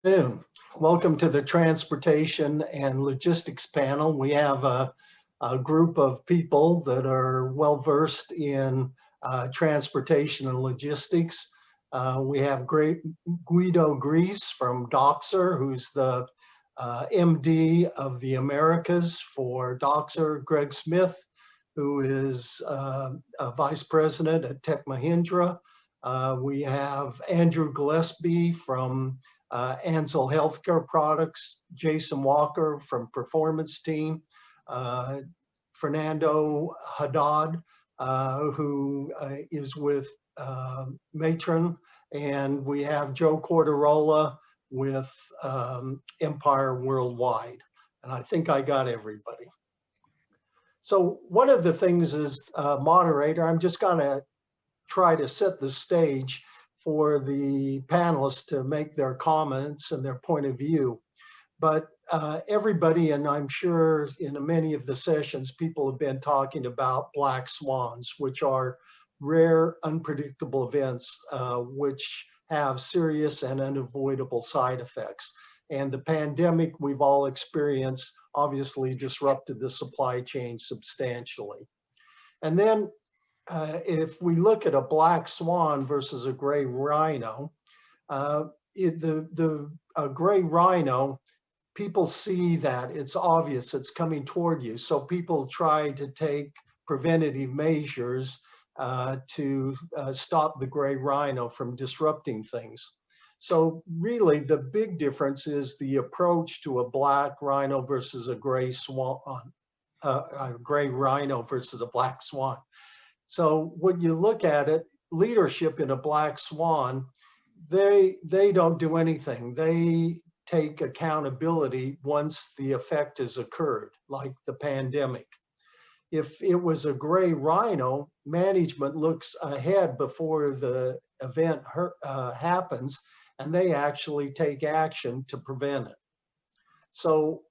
Afternoon. Welcome to the Transportation and Logistics panel. We have a group of people that are well versed in transportation and logistics. We have great Guido Gries from DACHSER, who's the MD of the Americas for DACHSER, Greg Smith, who is a vice president at Tech Mahindra. We have Andrew Gillespie from Ansell Healthcare Products, Jason Walker from Performance Team, Fernando Haddad, who is with Materion, and we have Joe Quartarolo with Empire Worldwide. And I think I got everybody. So one of the things as moderator, I'm just gonna try to set the stage for the panelists to make their comments and their point of view. But everybody, and I'm sure in many of the sessions, people have been talking about black swans, which are rare, unpredictable events which have serious and unavoidable side effects. And the pandemic we've all experienced obviously disrupted the supply chain substantially. And then if we look at a black swan versus a gray rhino, the gray rhino, people see that it's obvious it's coming toward you. So people try to take preventative measures to stop the gray rhino from disrupting things. So really the big difference is the approach to a black rhino versus a gray swan, a gray rhino versus a black swan. So when you look at it, leadership in a black swan, they don't do anything. They take accountability once the effect has occurred, like the pandemic. If it was a gray rhino, management looks ahead before the event happens, and they actually take action to prevent it. So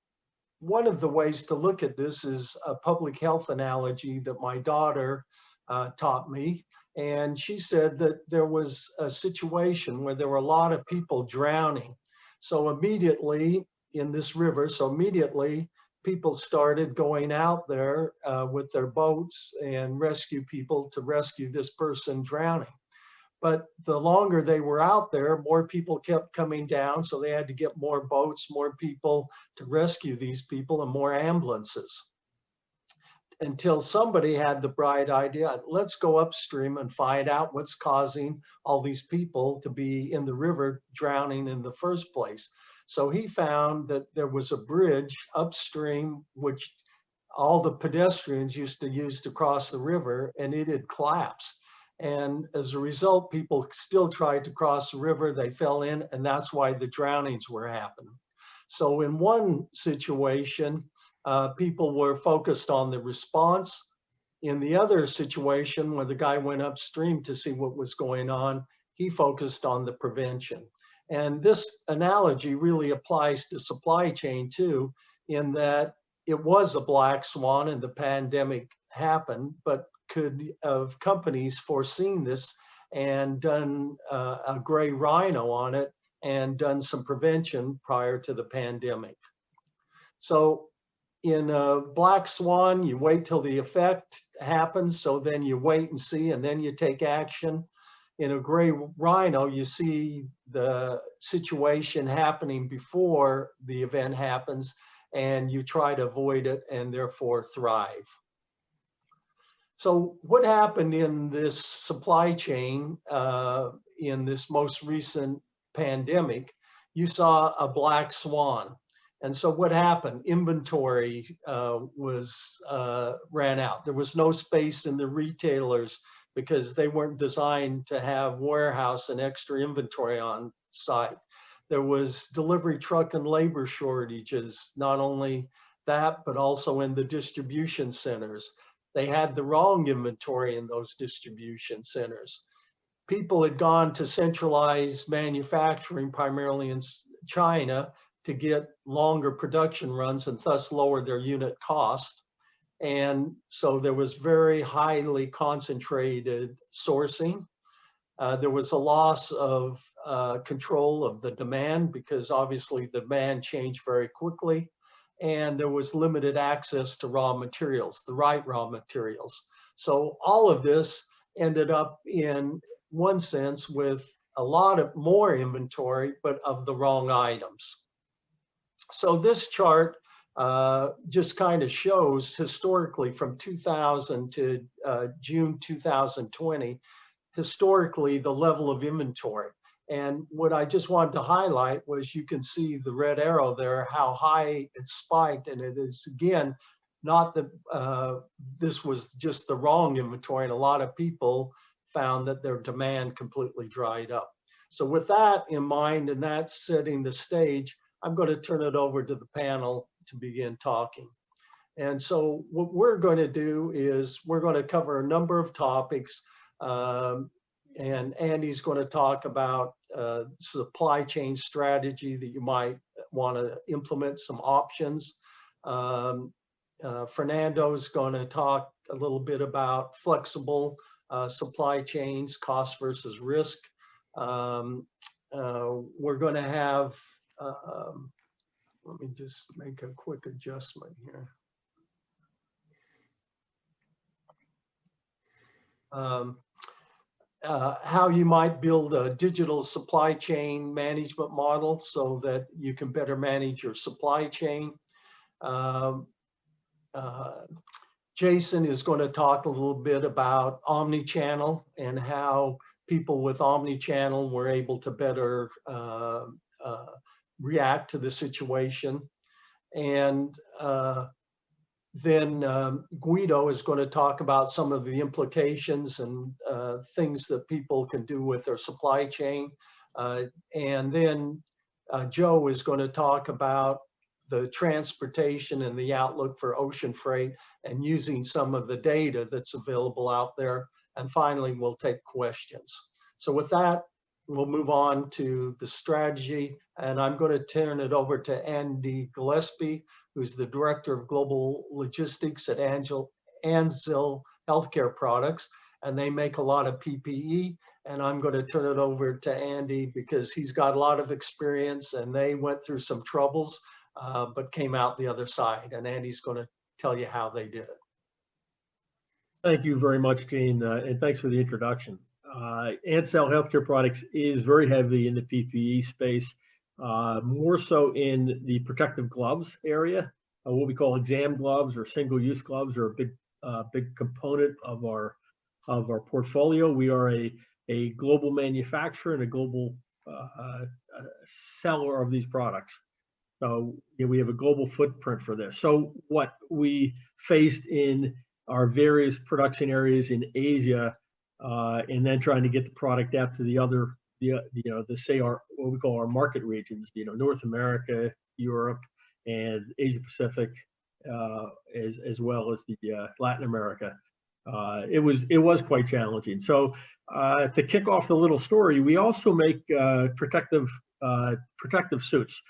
one of the ways to look at this is a public health analogy that my daughter taught me. And she said that there was a situation where there were a lot of people drowning. So immediately in this river, immediately people started going out there with their boats and rescue people to rescue this person drowning. But the longer they were out there, more people kept coming down. So they had to get more boats, more people to rescue these people, and more ambulances, until somebody had the bright idea, let's go upstream and find out what's causing all these people to be in the river drowning in the first place. So he found that there was a bridge upstream, which all the pedestrians used to use to cross the river, and it had collapsed. And as a result, people still tried to cross the river, they fell in, and that's why the drownings were happening. So in one situation, people were focused on the response. In the other situation, where the guy went upstream to see what was going on, he focused on the prevention. And this analogy really applies to supply chain too, in that it was a black swan and the pandemic happened, but could have companies foreseen this and done a gray rhino on it and done some prevention prior to the pandemic. So in a black swan, you wait till the effect happens, so then you wait and see, and then you take action. In a gray rhino, you see the situation happening before the event happens, and you try to avoid it and therefore thrive. So what happened in this supply chain in this most recent pandemic? You saw a black swan. And so what happened? Inventory ran out. There was no space in the retailers because they weren't designed to have warehouse and extra inventory on site. There was delivery truck and labor shortages, not only that, but also in the distribution centers. They had the wrong inventory in those distribution centers. People had gone to centralized manufacturing, primarily in China, to get longer production runs and thus lower their unit cost. And so there was very highly concentrated sourcing. There was a loss of control of the demand because obviously the demand changed very quickly, and there was limited access to raw materials, the right raw materials. So all of this ended up in one sense with a lot of more inventory, but of the wrong items. So this chart just kind of shows historically from 2000 to June 2020, historically the level of inventory. And what I just wanted to highlight was you can see the red arrow there, how high it spiked. And it is, again, not that this was just the wrong inventory, and a lot of people found that their demand completely dried up. So with that in mind, and that's setting the stage, I'm going to turn it over to the panel to begin talking. And so what we're going to do is we're going to cover a number of topics. And Andy's going to talk about supply chain strategy that you might want to implement some options. Fernando is going to talk a little bit about flexible supply chains, cost versus risk. We're going to have, let me just make a quick adjustment here. How you might build a digital supply chain management model so that you can better manage your supply chain. Jason is going to talk a little bit about omni-channel and how people with omni-channel were able to better react to the situation. And then Guido is going to talk about some of the implications and things that people can do with their supply chain. And then Joe is going to talk about the transportation and the outlook for ocean freight and using some of the data that's available out there. And finally, we'll take questions. So with that, we'll move on to the strategy. And I'm going to turn it over to Andy Gillespie, who's the Director of Global Logistics at Ansell Healthcare Products. And they make a lot of PPE. And I'm going to turn it over to Andy because he's got a lot of experience and they went through some troubles, but came out the other side. And Andy's going to tell you how they did it. Thank you very much, Gene, and thanks for the introduction. Ansell Healthcare Products is very heavy in the PPE space, more so in the protective gloves area. What we call exam gloves or single-use gloves are a big component of our portfolio. We are a global manufacturer and a global seller of these products. So we have a global footprint for this. So what we faced in our various production areas in Asia, and then trying to get the product out to the other, what we call our market regions, North America, Europe, and Asia Pacific, as well as the Latin America. It was quite challenging. So to kick off the little story, we also make protective suits.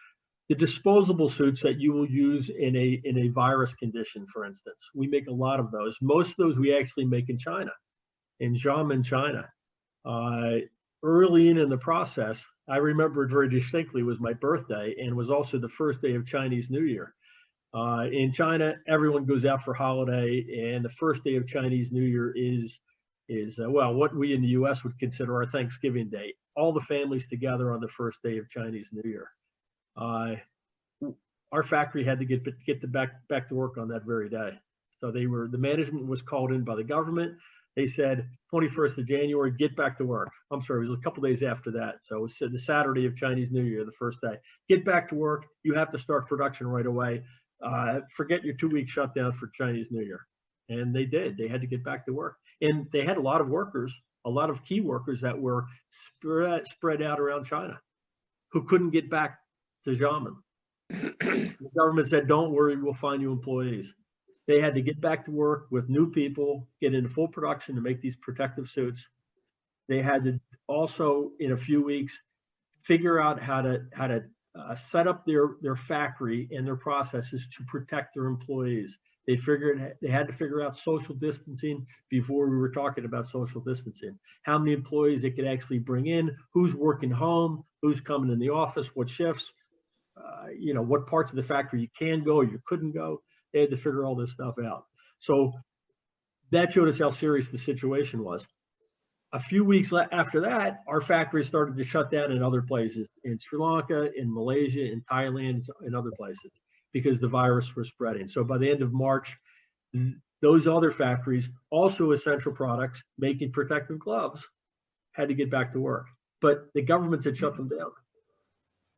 The disposable suits that you will use in a virus condition, for instance. We make a lot of those. Most of those we actually make in China, in Xiamen, China. Early in the process, I remember it very distinctly, was my birthday and was also the first day of Chinese New Year. In China, everyone goes out for holiday, and the first day of Chinese New Year is well, what we in the US would consider our Thanksgiving Day. All the families together on the first day of Chinese New Year. Our factory had to get back to work on that very day. So the management was called in by the government. They said 21st of January, get back to work. I'm sorry, it was a couple days after that. So it was the Saturday of Chinese New Year, the first day. Get back to work. You have to start production right away. Forget your 2-week shutdown for Chinese New Year. And they did. They had to get back to work. And they had a lot of workers, a lot of key workers that were spread out around China who couldn't get back to Xiamen. The government said, don't worry, we'll find you employees. They had to get back to work with new people, get into full production to make these protective suits. They had to also, in a few weeks, figure out how to set up their factory and their processes to protect their employees. They figured they had to figure out social distancing before we were talking about social distancing. How many employees they could actually bring in, who's working home, who's coming in the office, what shifts, what parts of the factory you can go or you couldn't go. They had to figure all this stuff out. So that showed us how serious the situation was. A few weeks after that, our factories started to shut down in other places, in Sri Lanka, in Malaysia, in Thailand, and other places, because the virus was spreading. So by the end of March, those other factories, also essential products, making protective gloves, had to get back to work. But the governments had shut them down.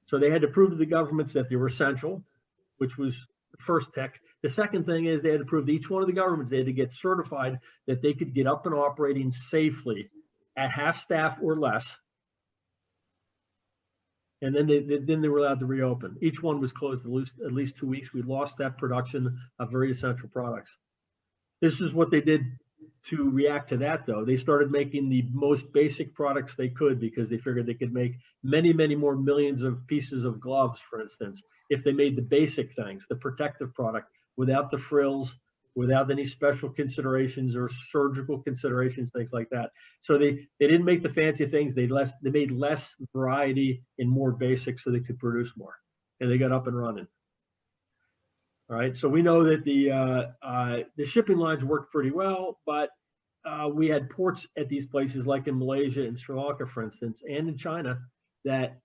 So they had to prove to the governments that they were essential, which was the first tick. The second thing is they had to prove to each one of the governments, they had to get certified that they could get up and operating safely at half staff or less. And then they were allowed to reopen. Each one was closed at least 2 weeks. We lost that production of very essential products. This is what they did to react to that, though. They started making the most basic products they could because they figured they could make many, many more millions of pieces of gloves, for instance, if they made the basic things, the protective product, without the frills, without any special considerations or surgical considerations, things like that. So they didn't make the fancy things. They made less variety and more basic so they could produce more. And they got up and running. All right, so we know that the shipping lines worked pretty well, but we had ports at these places like in Malaysia and Sri Lanka, for instance, and in China that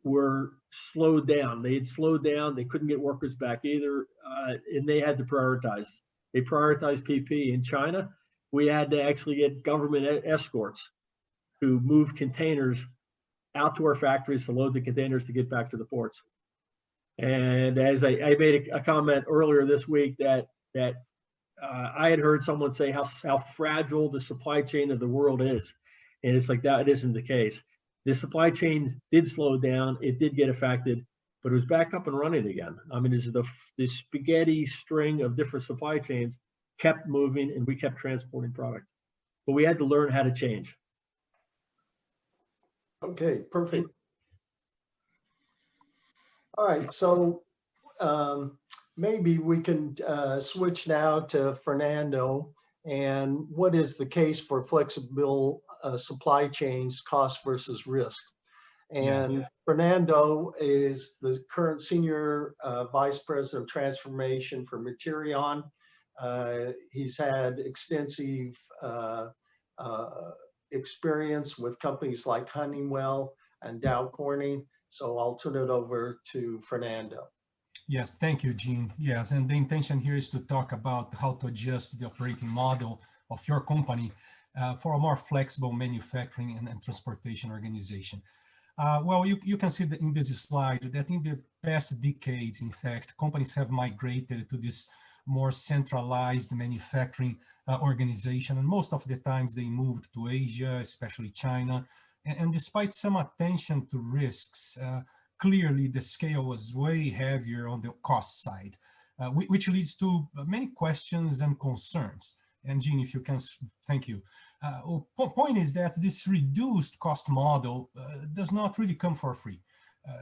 were slowed down. They had slowed down. They couldn't get workers back either, and they had to prioritize. They prioritized PP. In China, we had to actually get government escorts to move containers out to our factories to load the containers to get back to the ports. And as I made a comment earlier this week that I had heard someone say how fragile the supply chain of the world is. And it's like that, it isn't the case. The supply chain did slow down, it did get affected, but it was back up and running again. I mean, this is the spaghetti string of different supply chains kept moving and we kept transporting product. But we had to learn how to change. Okay, perfect. All right, so maybe we can switch now to Fernando. And what is the case for flexible supply chains, cost versus risk? And Fernando is the current Senior Vice President of Transformation for Materion. He's had extensive experience with companies like Honeywell and Dow Corning. So I'll turn it over to Fernando. Yes, thank you, Gene. Yes, and the intention here is to talk about how to adjust the operating model of your company for a more flexible manufacturing and transportation organization. Well, you can see that in this slide that in the past decades, in fact, companies have migrated to this more centralized manufacturing organization. And most of the times they moved to Asia, especially China. And despite some attention to risks, clearly the scale was way heavier on the cost side, which leads to many questions and concerns. And Gene, if you can, thank you. Point is that this reduced cost model does not really come for free.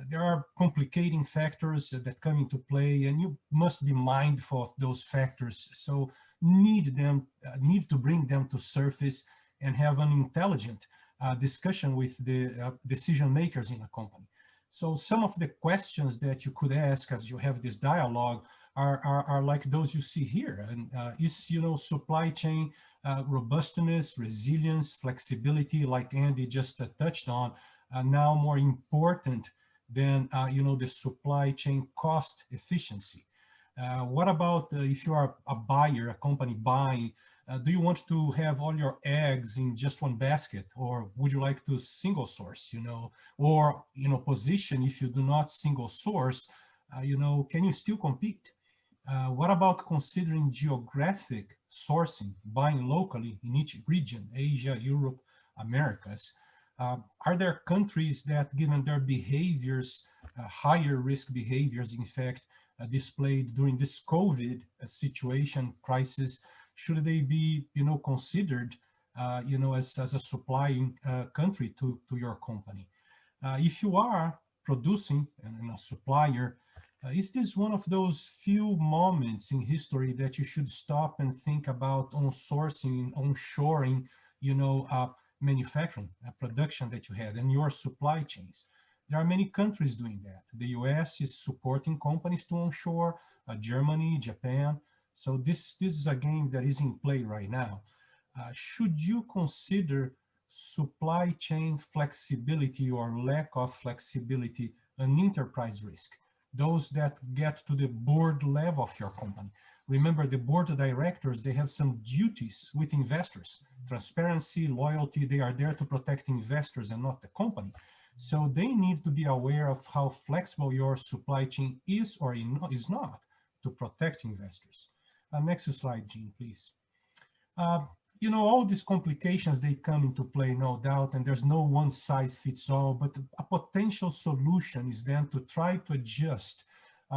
There are complicating factors that come into play, and you must be mindful of those factors. So need to bring them to surface and have an intelligent discussion with the decision makers in a company. So some of the questions that you could ask as you have this dialogue are like those you see here. And is, supply chain robustness, resilience, flexibility, like Andy just touched on, now more important than, the supply chain cost efficiency? What about if you are a buyer, a company buying, do you want to have all your eggs in just one basket, or would you like to single source, or, position, if you do not single source, can you still compete? What about considering geographic sourcing, buying locally in each region, Asia, Europe, Americas? Are there countries that, given their behaviors, higher risk behaviors, in fact, displayed during this COVID situation crisis, should they be, considered, as a supplying country to your company? If you are producing and a supplier, Is this one of those few moments in history that you should stop and think about on-sourcing, onshoring, manufacturing, production that you had and your supply chains? There are many countries doing that. The US is supporting companies to onshore, Germany, Japan. So this is a game that is in play right now. Should you consider supply chain flexibility or lack of flexibility an enterprise risk? Those that get to the board level of your company. Remember, the board of directors, they have some duties with investors. Transparency, loyalty, they are there to protect investors and not the company. So they need to be aware of how flexible your supply chain is or is not to protect investors. Next slide, Jean, please. All these complications, they come into play, no doubt, and there's no one size fits all, but a potential solution is then to try to adjust,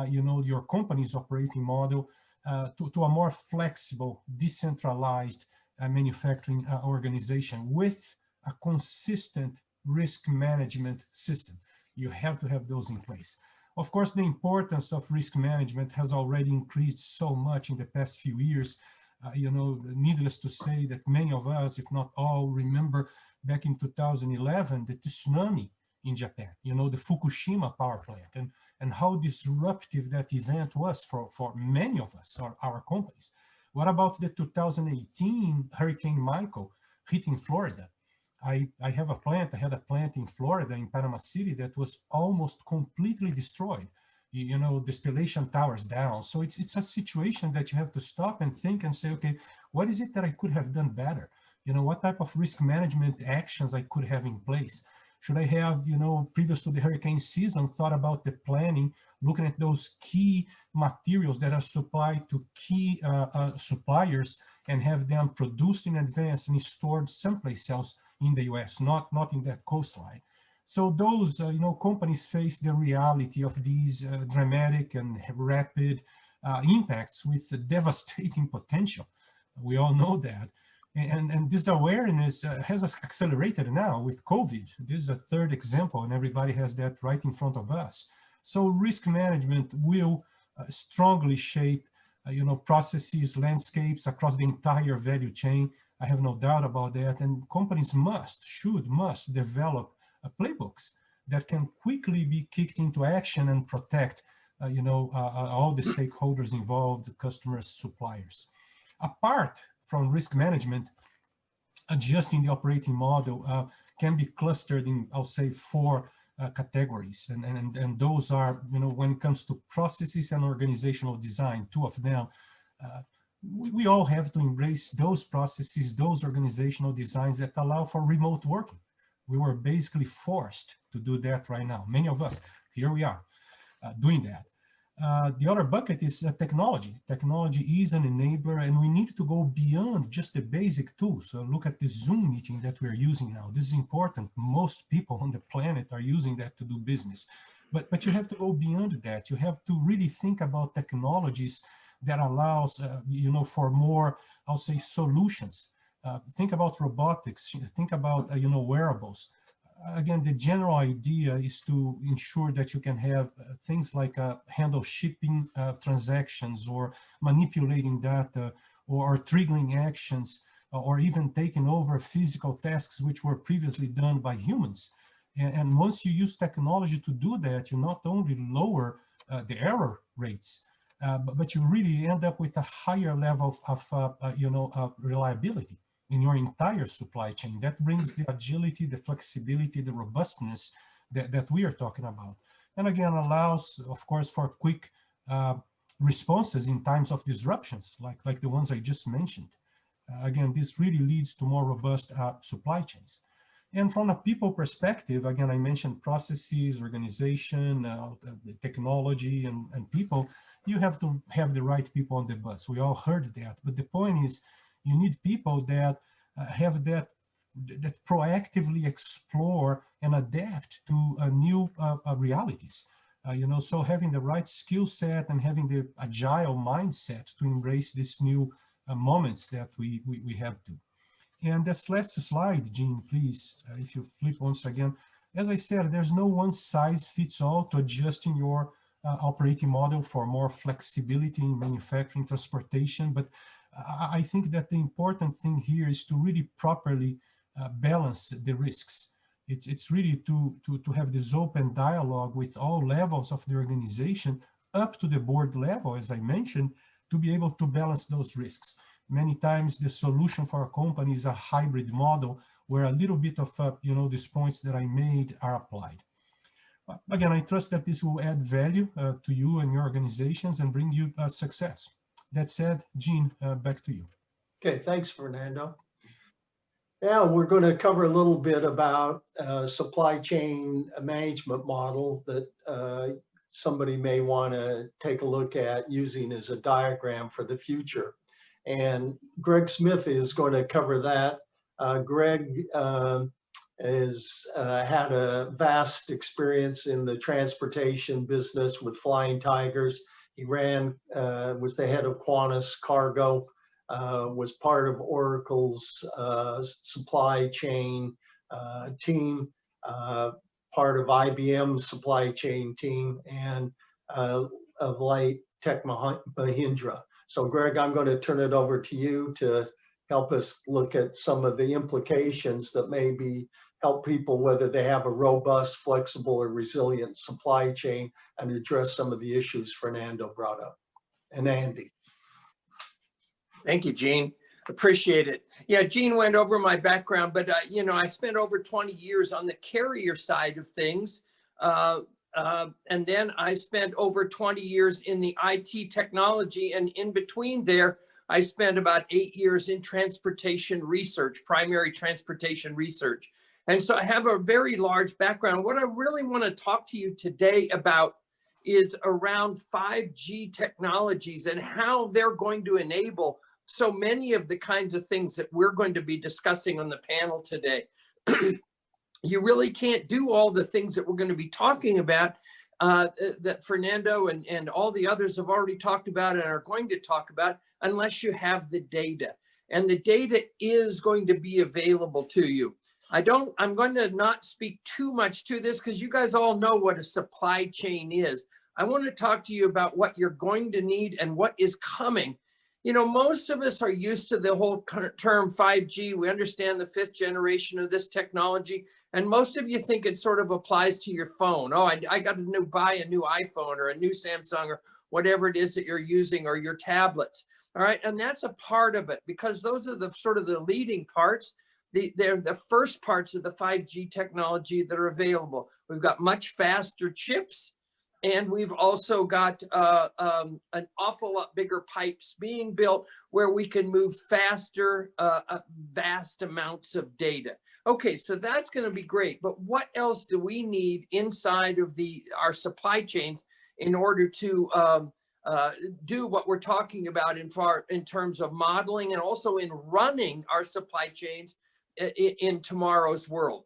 your company's operating model to a more flexible, decentralized manufacturing organization with a consistent risk management system. You have to have those in place. Of course, the importance of risk management has already increased so much in the past few years. Needless to say that many of us, if not all, remember back in 2011, the tsunami in Japan, the Fukushima power plant, and how disruptive that event was for many of us, or our companies. What about the 2018 Hurricane Michael hitting Florida? I had a plant in Florida, in Panama City, that was almost completely destroyed. Distillation towers down. So it's a situation that you have to stop and think and say, okay, what is it that I could have done better? What type of risk management actions I could have in place? Should I have, previous to the hurricane season, thought about the planning, looking at those key materials that are supplied to key suppliers and have them produced in advance and stored someplace else in the US, not in that coastline. So those, companies face the reality of these dramatic and rapid impacts with a devastating potential. We all know that. And this awareness has accelerated now with COVID. This is a third example, and everybody has that right in front of us. So risk management will strongly shape, processes, landscapes across the entire value chain. I have no doubt about that. And companies must develop playbooks that can quickly be kicked into action and protect, all the stakeholders involved, customers, suppliers. Apart from risk management, adjusting the operating model can be clustered in, I'll say, 4 categories. And those are, when it comes to processes and organizational design, 2 of them, we all have to embrace those processes, those organizational designs that allow for remote working. We were basically forced to do that right now. Many of us, here we are, doing that. The other bucket is technology. Technology is an enabler, and we need to go beyond just the basic tools. So look at the Zoom meeting that we're using now. This is important. Most people on the planet are using that to do business. But you have to go beyond that. You have to really think about technologies that allows, for more, I'll say, solutions. Think about robotics, think about, wearables. Again, the general idea is to ensure that you can have things like handle shipping transactions, or manipulating data, or triggering actions, or even taking over physical tasks which were previously done by humans. And once you use technology to do that, you not only lower the error rates, but you really end up with a higher level of reliability in your entire supply chain. That brings the agility, the flexibility, the robustness that we are talking about. And again, allows, of course, for quick responses in times of disruptions, like the ones I just mentioned. Again, this really leads to more robust supply chains. And from a people perspective, again, I mentioned processes, organization, technology, and people. You have to have the right people on the bus. We all heard that. But the point is, you need people that have that proactively explore and adapt to new realities. So having the right skill set and having the agile mindset to embrace these new moments that we have to. And this last slide, Jean, please, if you flip once again. As I said, there's no one size fits all to adjusting your operating model for more flexibility in manufacturing, transportation. But I think that the important thing here is to really properly balance the risks. It's really to have this open dialogue with all levels of the organization, up to the board level, as I mentioned, to be able to balance those risks. Many times the solution for a company is a hybrid model where a little bit of, these points that I made are applied. Again, I trust that this will add value to you and your organizations and bring you success. That said, Gene, back to you. Okay, thanks, Fernando. Now we're going to cover a little bit about supply chain management model that somebody may want to take a look at using as a diagram for the future. And Greg Smith is going to cover that. Greg has had a vast experience in the transportation business with Flying Tigers. He was the head of Qantas Cargo, was part of Oracle's supply chain team, part of IBM's supply chain team, and of late Tech Mahindra. So Greg, I'm going to turn it over to you to help us look at some of the implications that maybe help people, whether they have a robust, flexible, or resilient supply chain, and address some of the issues Fernando brought up. And Andy. Thank you, Gene. Appreciate it. Yeah, Gene went over my background, but I spent over 20 years on the carrier side of things. And then I spent over 20 years in the IT technology, and in between there, I spent about 8 years in transportation research, primary transportation research. And so I have a very large background. What I really want to talk to you today about is around 5G technologies and how they're going to enable so many of the kinds of things that we're going to be discussing on the panel today. You really can't do all the things that we're going to be talking about that Fernando and all the others have already talked about and are going to talk about unless you have the data. And the data is going to be available to you. I'm going to not speak too much to this because you guys all know what a supply chain is. I want to talk to you about what you're going to need and what is coming. Most of us are used to the whole term 5G. We understand the 5th generation of this technology. And most of you think it sort of applies to your phone. Oh, I got to buy a new iPhone or a new Samsung or whatever it is that you're using, or your tablets. All right. And that's a part of it because those are the sort of the leading parts. They're the first parts of the 5G technology that are available. We've got much faster chips. And we've also got an awful lot bigger pipes being built where we can move faster, vast amounts of data. Okay, so that's going to be great. But what else do we need inside of our supply chains in order to do what we're talking about in terms of modeling and also in running our supply chains in tomorrow's world?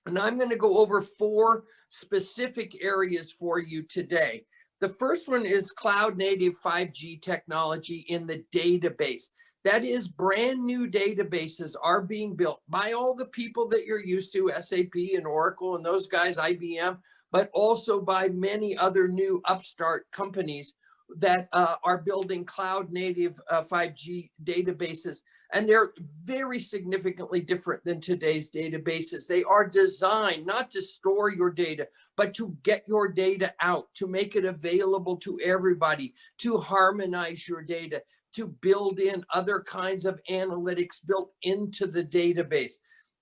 And I'm going to go over 4 specific areas for you today. The first one is cloud native 5G technology in the database. That is, brand new databases are being built by all the people that you're used to, SAP and Oracle and those guys, IBM, but also by many other new upstart companies that are building cloud native 5G databases. And they're very significantly different than today's databases. They are designed not to store your data, but to get your data out, to make it available to everybody, to harmonize your data, to build in other kinds of analytics built into the database.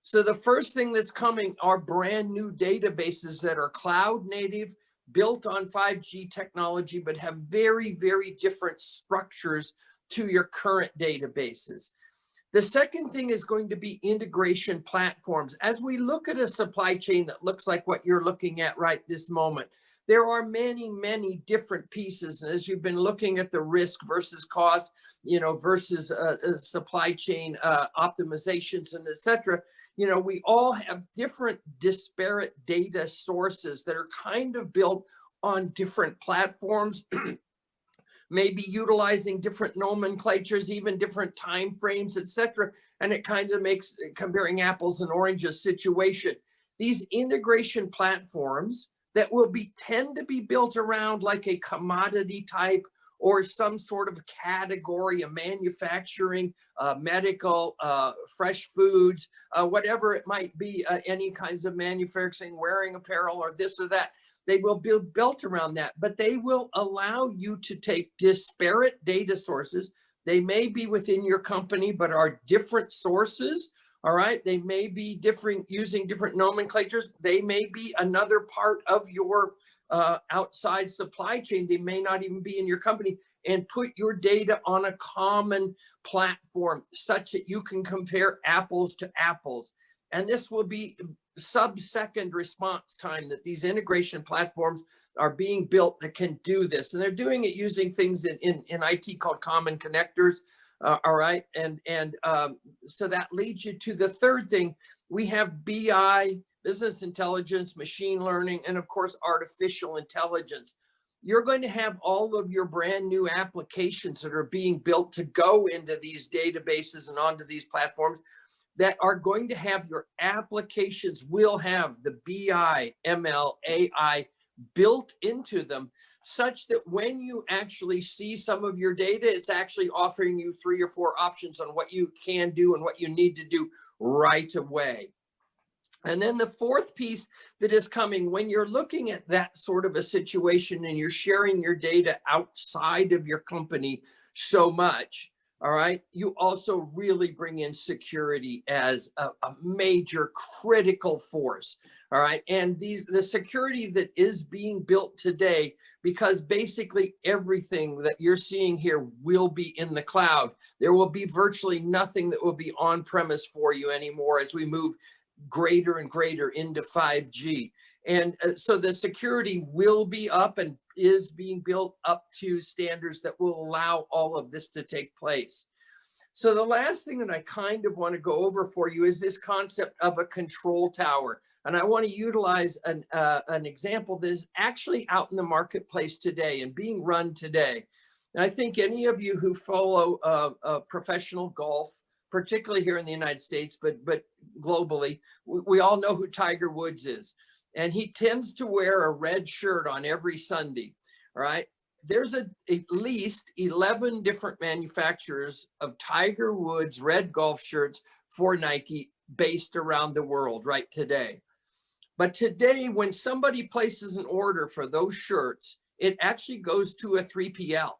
So the first thing that's coming are brand new databases that are cloud native, built on 5G technology, but have very, very different structures to your current databases. The second thing is going to be integration platforms. As we look at a supply chain that looks like what you're looking at right this moment, there are many, many different pieces. And as you've been looking at the risk versus cost, versus supply chain optimizations and et cetera, we all have different disparate data sources that are kind of built on different platforms, maybe utilizing different nomenclatures, even different time frames, et cetera. And it kind of makes comparing apples and oranges situation. These integration platforms that will tend to be built around like a commodity type or some sort of category of manufacturing, medical, fresh foods, whatever it might be, any kinds of manufacturing, wearing apparel or this or that. They will be built around that, but they will allow you to take disparate data sources. They may be within your company, but are different sources. All right. They may be different, using different nomenclatures. They may be another part of your outside supply chain. They may not even be in your company, and put your data on a common platform such that you can compare apples to apples. And this will be sub-second response time that these integration platforms are being built that can do this. And they're doing it using things in IT called common connectors. All right. And so that leads you to the third thing. We have BI, business intelligence, machine learning, and of course, artificial intelligence. You're going to have all of your brand new applications that are being built to go into these databases and onto these platforms that are going to have your applications will have the BI, ML, AI built into them, such that when you actually see some of your data, it's actually offering you 3 or 4 options on what you can do and what you need to do right away. And then the fourth piece that is coming, when you're looking at that sort of a situation and you're sharing your data outside of your company so much, all right, you also really bring in security as a major critical force. All right. And the security that is being built today, because basically everything that you're seeing here will be in the cloud. There will be virtually nothing that will be on premise for you anymore as we move greater and greater into 5G. And so the security will be up and is being built up to standards that will allow all of this to take place. So the last thing that I kind of want to go over for you is this concept of a control tower. And I want to utilize an example that is actually out in the marketplace today and being run today. And I think any of you who follow professional golf, particularly here in the United States, but globally, we all know who Tiger Woods is. And he tends to wear a red shirt on every Sunday, all right? There's at least 11 different manufacturers of Tiger Woods red golf shirts for Nike based around the world right today. But today, when somebody places an order for those shirts, it actually goes to a 3PL, all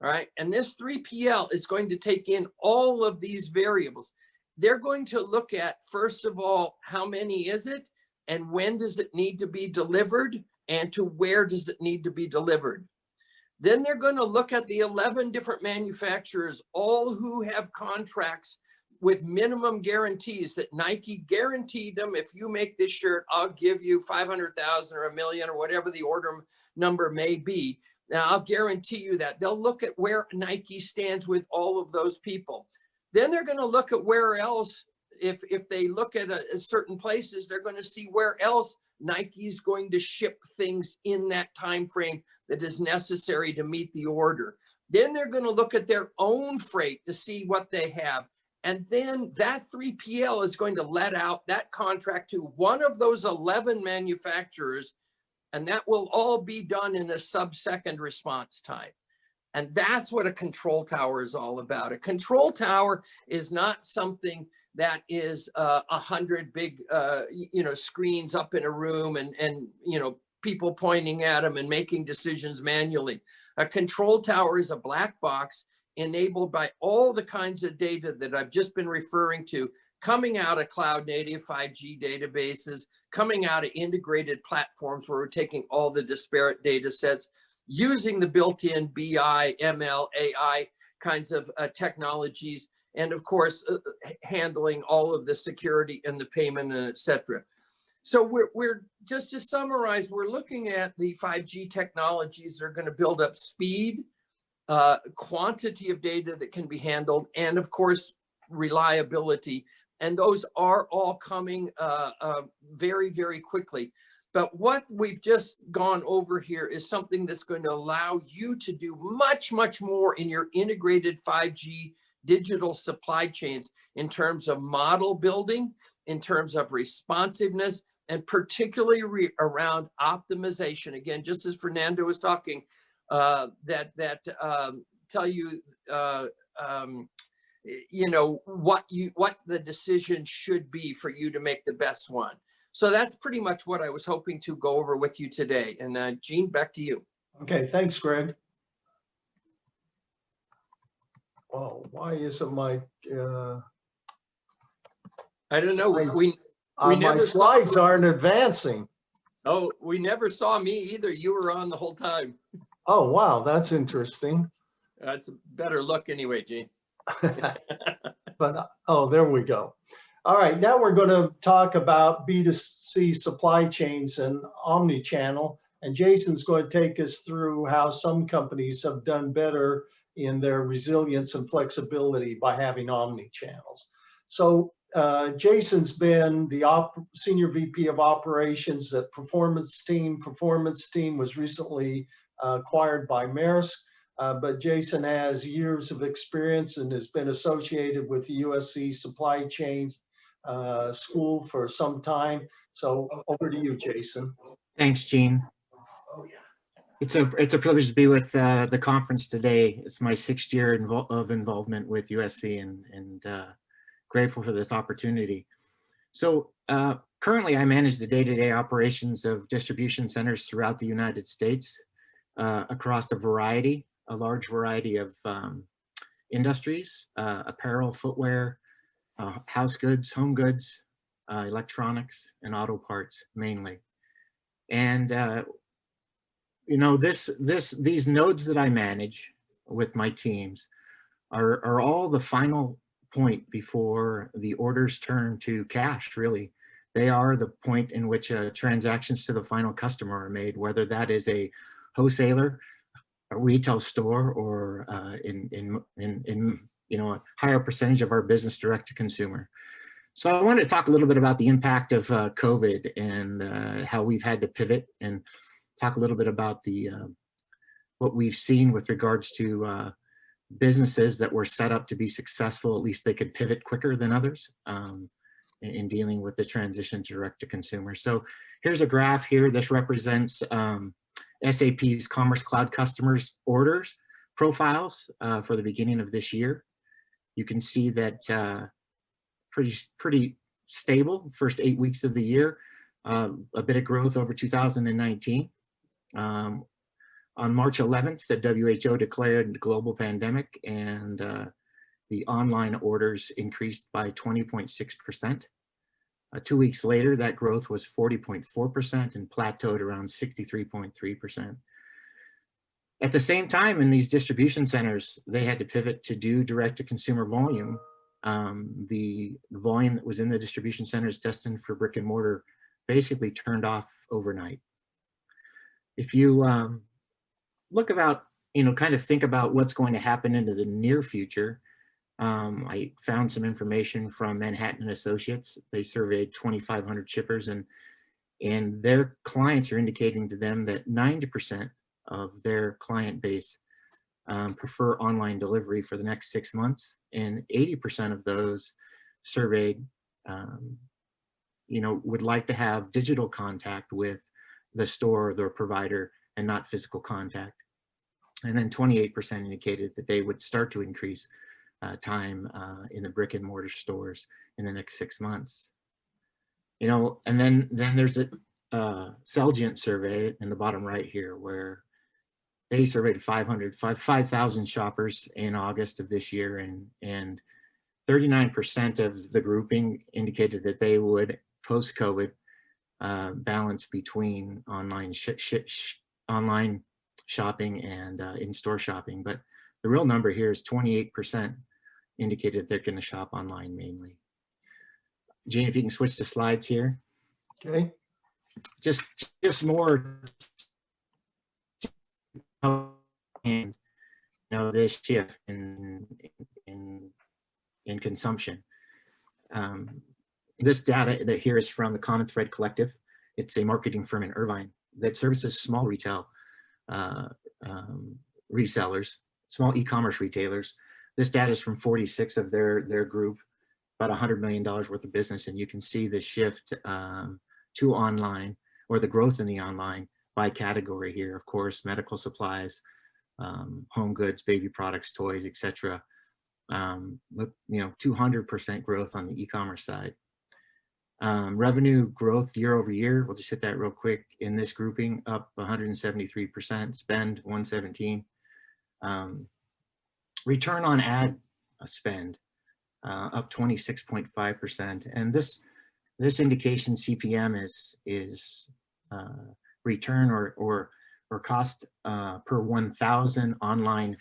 right? And this 3PL is going to take in all of these variables. They're going to look at, first of all, how many is it? And when does it need to be delivered? And to where does it need to be delivered? Then they're going to look at the 11 different manufacturers, all who have contracts with minimum guarantees that Nike guaranteed them. If you make this shirt, I'll give you 500,000 or $1 million or whatever the order number may be. Now, I'll guarantee you that. They'll look at where Nike stands with all of those people. Then they're going to look at where else, if they look at certain places, they're going to see where else Nike's going to ship things in that time frame that is necessary to meet the order. Then they're going to look at their own freight to see what they have. And then that 3PL is going to let out that contract to one of those 11 manufacturers, and that will all be done in a sub-second response time. And that's what a control tower is all about. A control tower is not something that is 100 big, screens up in a room and people pointing at them and making decisions manually. A control tower is a black box enabled by all the kinds of data that I've just been referring to, coming out of cloud native 5G databases, coming out of integrated platforms where we're taking all the disparate data sets, using the built-in BI, ML, AI kinds of technologies, and of course, handling all of the security and the payment and et cetera. So we're just to summarize, we're looking at the 5G technologies that are going to build up speed, quantity of data that can be handled, and of course, reliability. And those are all coming very, very quickly. But what we've just gone over here is something that's going to allow you to do much, much more in your integrated 5G digital supply chains in terms of model building, in terms of responsiveness, and particularly around optimization. Again, just as Fernando was talking, tell you, you know, what the decision should be for you to make the best one. So that's pretty much what I was hoping to go over with you today. And Gene, back to you. Okay, thanks, Greg. Oh, why isn't my I don't know. We my never slides saw, aren't advancing. oh, we never saw me either. You were on the whole time. Oh, wow, that's interesting. That's a better look anyway, Gene. But oh, there we go. All right, now we're going to talk about B2C supply chains and omni-channel. And Jason's going to take us through how some companies have done better in their resilience and flexibility by having omni-channels. So Jason's been the Senior VP of Operations at Performance Team. Performance Team was recently acquired by Maersk. But Jason has years of experience and has been associated with the USC Supply Chains School for some time. So over to you, Jason. Thanks, Gene. Oh, yeah. It's a privilege to be with the conference today. It's my 6th year of involvement with USC, and grateful for this opportunity. So currently I manage the day-to-day operations of distribution centers throughout the United States across a large variety of industries, apparel, footwear, house goods, home goods, electronics, and auto parts mainly. And you know, these nodes that I manage with my teams are all the final point before the orders turn to cash, really. They are the point in which transactions to the final customer are made, whether that is a wholesaler, a retail store, or in you know, a higher percentage of our business direct to consumer. So I wanted to talk a little bit about the impact of COVID and how we've had to pivot, and talk a little bit about the what we've seen with regards to businesses that were set up to be successful. At least they could pivot quicker than others in dealing with the transition to direct to consumer. So here's a graph here. This represents SAP's Commerce Cloud customers' orders profiles for the beginning of this year. You can see that pretty stable first 8 weeks of the year, a bit of growth over 2019. On March 11th, the WHO declared a global pandemic, and the online orders increased by 20.6%. 2 weeks later, that growth was 40.4% and plateaued around 63.3%. At the same time, in these distribution centers, they had to pivot to do direct-to-consumer volume. The volume that was in the distribution centers destined for brick and mortar basically turned off overnight. If you look about, you know, kind of think about what's going to happen into the near future, I found some information from Manhattan Associates. They surveyed 2,500 shippers, and their clients are indicating to them that 90% of their client base prefer online delivery for the next 6 months, and 80% of those surveyed, you know, would like to have digital contact with the store or their provider and not physical contact. And then 28% indicated that they would start to increase time in the brick and mortar stores in the next 6 months. You know, and then there's a Celgent survey in the bottom right here, where they surveyed 5,000 shoppers in August of this year, and 39% of the grouping indicated that they would, post-COVID, balance between online online shopping and in-store shopping. But the real number here is 28% indicated they're going to shop online mainly. Gene, if you can switch the slides here. Okay. Just more, and you know, this shift in consumption. This data that here is from the Common Thread Collective. It's a marketing firm in Irvine that services small retail resellers, small e-commerce retailers. This data is from 46 of their group, about $100 million worth of business, and you can see the shift to online, or the growth in the online by category here. Of course, medical supplies, home goods, baby products, toys, etc. With 200% growth on the e-commerce side. Revenue growth year over year, we'll just hit that real quick in this grouping, up 173%, spend 117. Return on ad spend up 26.5%, and this indication CPM is return or cost per 1,000 online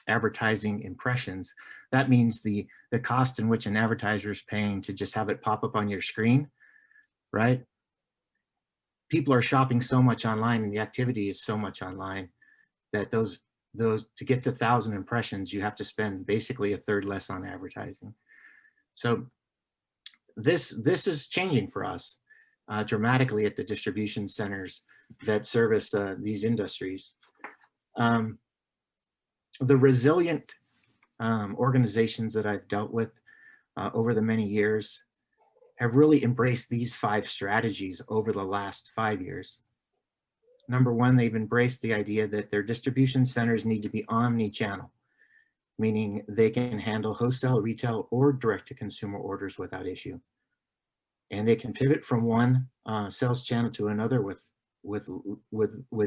advertising impressions. That means the cost in which an advertiser is paying to just have it pop up on your screen, right? People are shopping so much online, and the activity is so much online that those to get to 1,000 impressions, you have to spend basically a third less on advertising. So this is changing for us dramatically at the distribution centers that service these industries. The resilient organizations that I've dealt with over the many years have really embraced these 5 strategies over the last 5 years. Number one, they've embraced the idea that their distribution centers need to be omni-channel, meaning they can handle wholesale, retail, or direct-to-consumer orders without issue. And they can pivot from one sales channel to another with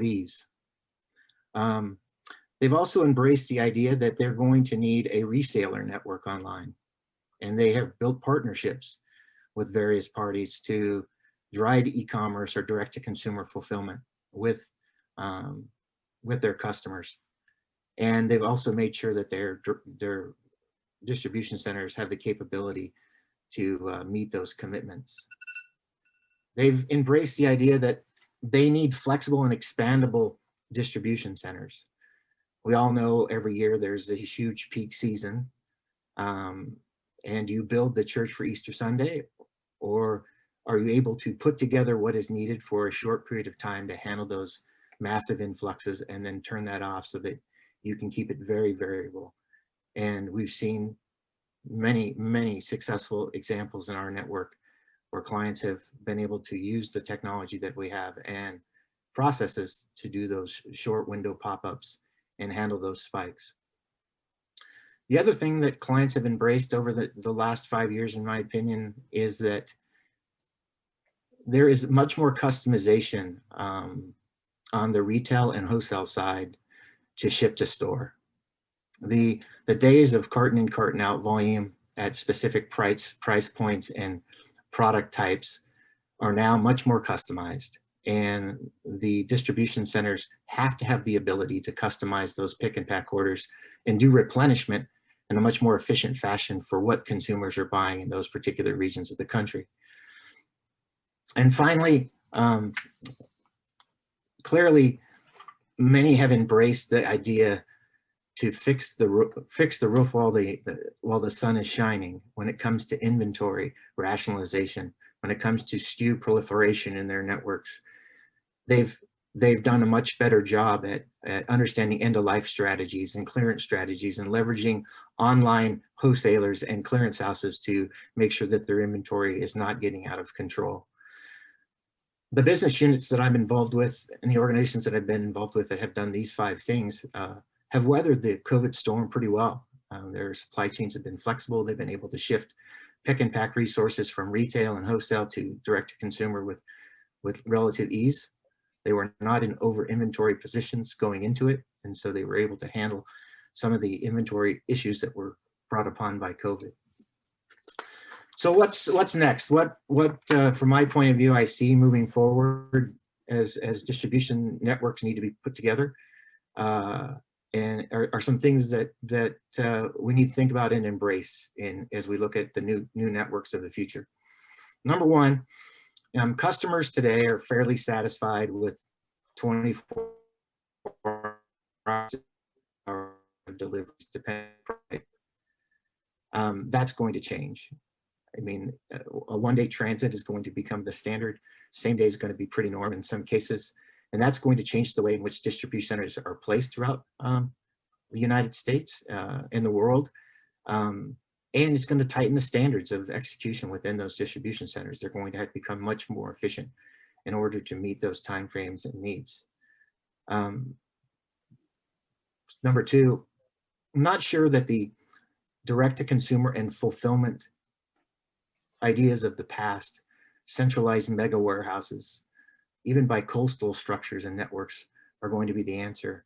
ease. They've also embraced the idea that they're going to need a reseller network online, and they have built partnerships with various parties to drive e-commerce or direct-to-consumer fulfillment with their customers. And they've also made sure that their distribution centers have the capability to meet those commitments. They've embraced the idea that they need flexible and expandable distribution centers. We all know every year there's a huge peak season, and you build the church for Easter Sunday, or are you able to put together what is needed for a short period of time to handle those massive influxes and then turn that off so that you can keep it very variable? And we've seen many successful examples in our network where clients have been able to use the technology that we have and processes to do those short window pop-ups and handle those spikes. The other thing that clients have embraced over the last 5 years, in my opinion, is that there is much more customization on the retail and wholesale side to ship to store. The days of carton in, carton out volume at specific price points and product types are now much more customized, and the distribution centers have to have the ability to customize those pick and pack orders and do replenishment in a much more efficient fashion for what consumers are buying in those particular regions of the country. And finally, clearly, many have embraced the idea to fix the roof while the sun is shining when it comes to inventory rationalization, when it comes to SKU proliferation in their networks. They've done a much better job at understanding end-of-life strategies and clearance strategies and leveraging online wholesalers and clearance houses to make sure that their inventory is not getting out of control. The business units that I'm involved with and the organizations that I've been involved with that have done these 5 things have weathered the COVID storm pretty well. Their supply chains have been flexible. They've been able to shift pick and pack resources from retail and wholesale to direct to consumer with relative ease. They were not in over inventory positions going into it, and so they were able to handle some of the inventory issues that were brought upon by COVID. So what's next? What from my point of view, I see moving forward as distribution networks need to be put together, and are some things that we need to think about and embrace as we look at the new networks of the future. Number one, customers today are fairly satisfied with 24 hours deliveries depending on price. That's going to change. I mean, a one-day transit is going to become the standard. Same day is going to be pretty normal in some cases, and that's going to change the way in which distribution centers are placed throughout the United States and the world. And it's going to tighten the standards of execution within those distribution centers. They're going to have to become much more efficient in order to meet those timeframes and needs. Number two, I'm not sure that the direct-to-consumer and fulfillment ideas of the past, centralized mega warehouses, even by coastal structures and networks, are going to be the answer.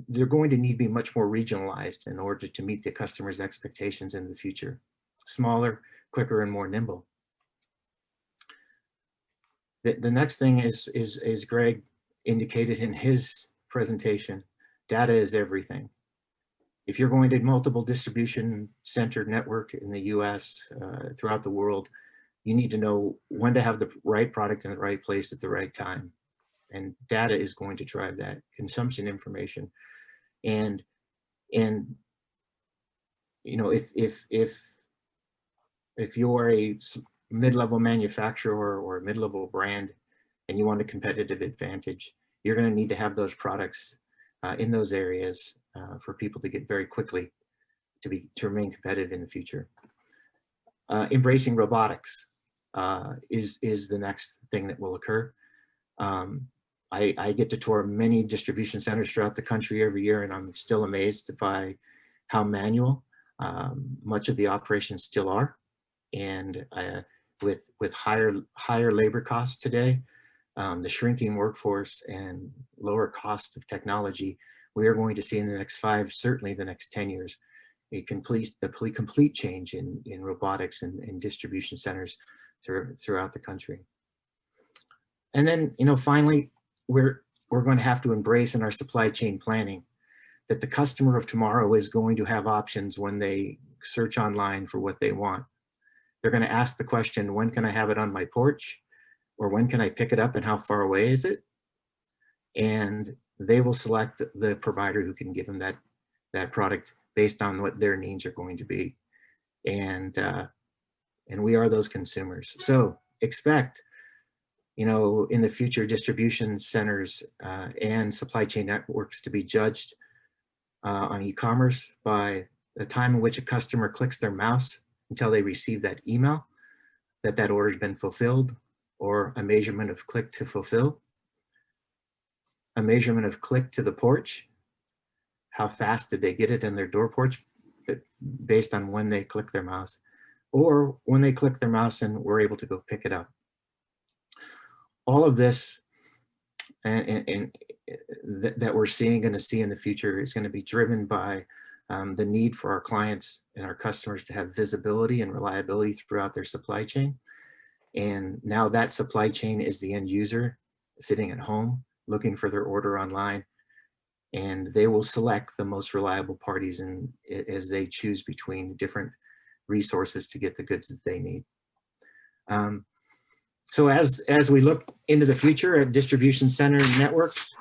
They're going to need to be much more regionalized in order to meet the customer's expectations in the future. Smaller, quicker, and more nimble. The next thing is Greg indicated in his presentation, data is everything. If you're going to multiple distribution center network in the US, throughout the world, you need to know when to have the right product in the right place at the right time. And data is going to drive that consumption information. And you know, if you're a mid-level manufacturer or a mid-level brand and you want a competitive advantage, you're going to need to have those products in those areas for people to get very quickly to remain competitive in the future. Embracing robotics is the next thing that will occur. I get to tour many distribution centers throughout the country every year, and I'm still amazed by how manual much of the operations still are. And with higher labor costs today, the shrinking workforce and lower cost of technology, we are going to see in the next 5, certainly the next 10 years, a complete change in robotics and distribution centers throughout the country. And then, you know, finally, we're going to have to embrace in our supply chain planning that the customer of tomorrow is going to have options when they search online for what they want. They're going to ask the question, when can I have it on my porch? Or when can I pick it up and how far away is it? And they will select the provider who can give them that product based on what their needs are going to be. And we are those consumers. So expect, you know, in the future, distribution centers and supply chain networks to be judged on e-commerce by the time in which a customer clicks their mouse until they receive that email that order has been fulfilled, or a measurement of click to fulfill, a measurement of click to the porch, how fast did they get it in their door porch based on when they click their mouse, or when they click their mouse and we're able to go pick it up. All of this and that we're going to see in the future is going to be driven by the need for our clients and our customers to have visibility and reliability throughout their supply chain. And now that supply chain is the end user sitting at home looking for their order online, and they will select the most reliable parties as they choose between different resources to get the goods that they need. So as we look into the future at distribution center networks,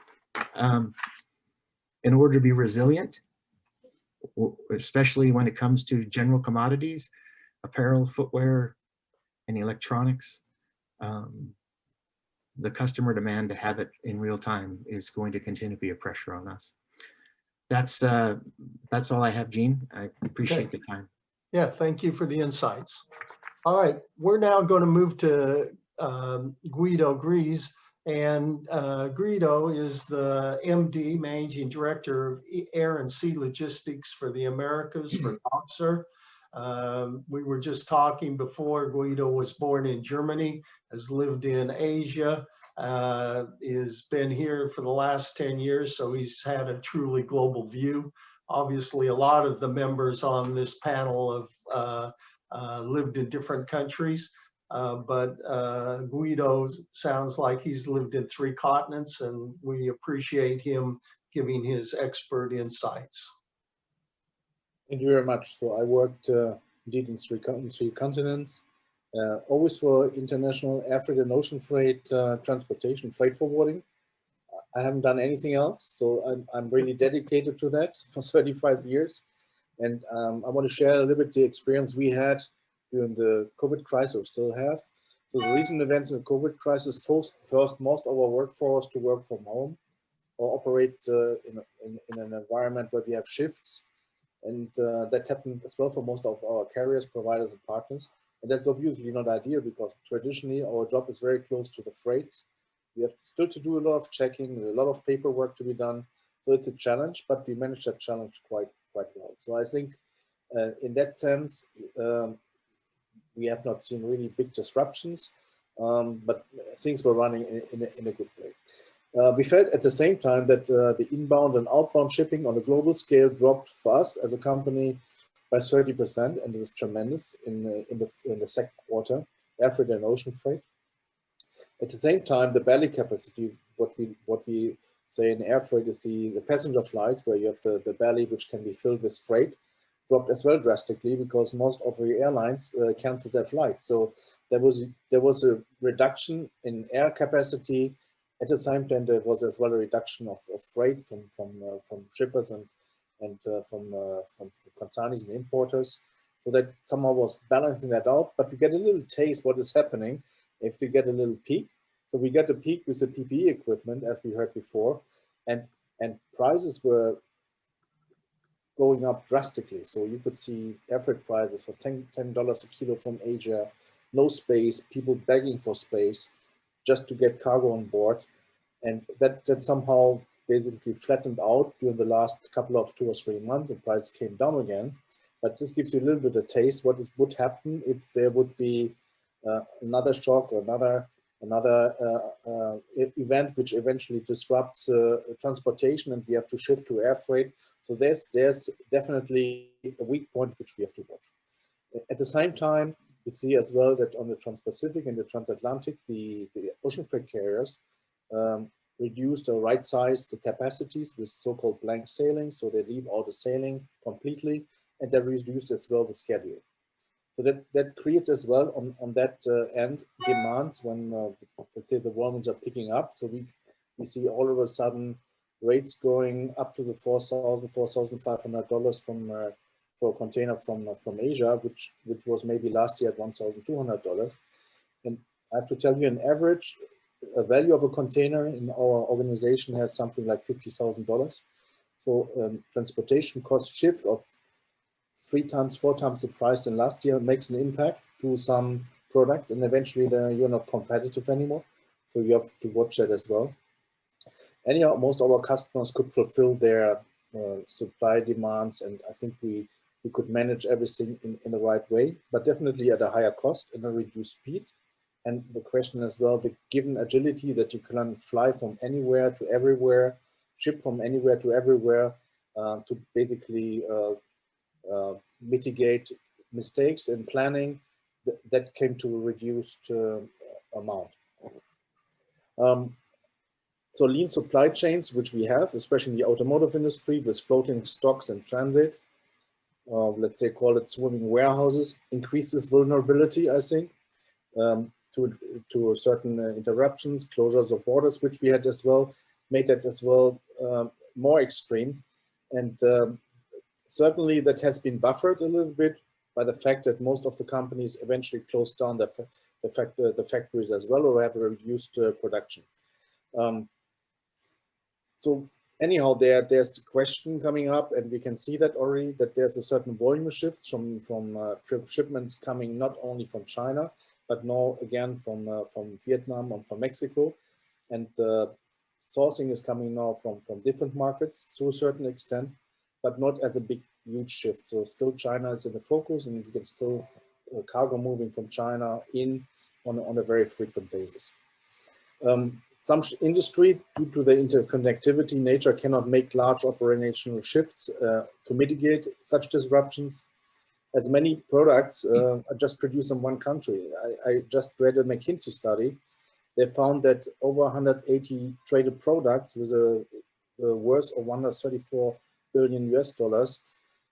in order to be resilient, especially when it comes to general commodities, apparel, footwear, and electronics, the customer demand to have it in real time is going to continue to be a pressure on us. That's all I have, Gene. I appreciate the time. Yeah, thank you for the insights. All right, we're now going to move to Guido Gries, and Guido is the MD, Managing Director of Air and Sea Logistics for the Americas for DACHSER. We were just talking before, Guido was born in Germany, has lived in Asia, has been here for the last 10 years, so he's had a truly global view. Obviously, a lot of the members on this panel have lived in different countries, but Guido sounds like he's lived in 3 continents, and we appreciate him giving his expert insights. Thank you very much. So I worked indeed in three continents, always for international air freight and ocean freight transportation, freight forwarding. I haven't done anything else, so I'm really dedicated to that for 35 years. And I want to share a little bit the experience we had during the COVID crisis, or still have. So the recent events in the COVID crisis forced most of our workforce to work from home or operate in an environment where we have shifts. And that happened as well for most of our carriers, providers, and partners. And that's obviously not ideal because traditionally our job is very close to the freight. We have still to do a lot of checking, a lot of paperwork to be done. So it's a challenge, but we managed that challenge quite well. So I think in that sense, we have not seen really big disruptions, but things were running in a good way. We felt at the same time that the inbound and outbound shipping on a global scale dropped for us as a company by 30%, and this is tremendous in the second quarter, air freight and ocean freight. At the same time, the belly capacity, what we say in air freight is the passenger flights, where you have the belly which can be filled with freight, dropped as well drastically because most of the airlines canceled their flights. So there was a reduction in air capacity. At the same time, there was as well a reduction of freight from shippers and from consignees and importers. So that somehow was balancing that out. But we get a little taste what is happening if we get a little peak. So we get a peak with the PPE equipment, as we heard before, and prices were going up drastically. So you could see air freight prices for $10 a kilo from Asia, no space, people begging for space just to get cargo on board. And that somehow basically flattened out during the last couple of 2 or 3 months. The price came down again. But this gives you a little bit of taste what would happen if there would be another shock or another event which eventually disrupts transportation and we have to shift to air freight. So there's definitely a weak point which we have to watch. At the same time, we see as well that on the Trans-Pacific and the Transatlantic, the ocean freight carriers reduced or right-sized the capacities with so-called blank sailing. So they leave all the sailing completely, and they reduced as well the schedule. So that creates as well on that end demands when let's say the volumes are picking up. So we see all of a sudden rates going up to the $4,000, $4,500 for a container from Asia, which was maybe last year at $1,200. And I have to tell you, an average value of a container in our organization has something like $50,000. So transportation cost shift of 3 times, 4 times the price than last year makes an impact to some products, and eventually you're not competitive anymore. So you have to watch that as well. Anyhow, most of our customers could fulfill their supply demands, and I think we could manage everything in the right way, but definitely at a higher cost and a reduced speed. And the question as well, the given agility that you can fly from anywhere to everywhere, ship from anywhere to everywhere, to basically mitigate mistakes in planning, that came to a reduced amount. So lean supply chains, which we have, especially in the automotive industry with floating stocks and transit, let's say call it swimming warehouses, increases vulnerability, I think, to certain interruptions, closures of borders, which we had as well, made that as well more extreme. And certainly that has been buffered a little bit by the fact that most of the companies eventually closed down the factories as well, or have reduced production. So anyhow, there's the question coming up, and we can see that already, that there's a certain volume shift from shipments coming not only from China, but now again from Vietnam and from Mexico. And sourcing is coming now from different markets to a certain extent, but not as a big, huge shift. So still China is in the focus, and you can still cargo moving from China in on a very frequent basis. Some industry, due to the interconnectivity nature, cannot make large operational shifts to mitigate such disruptions, as many products are just produced in one country. I just read a McKinsey study. They found that over 180 traded products with a worth of $134 billion US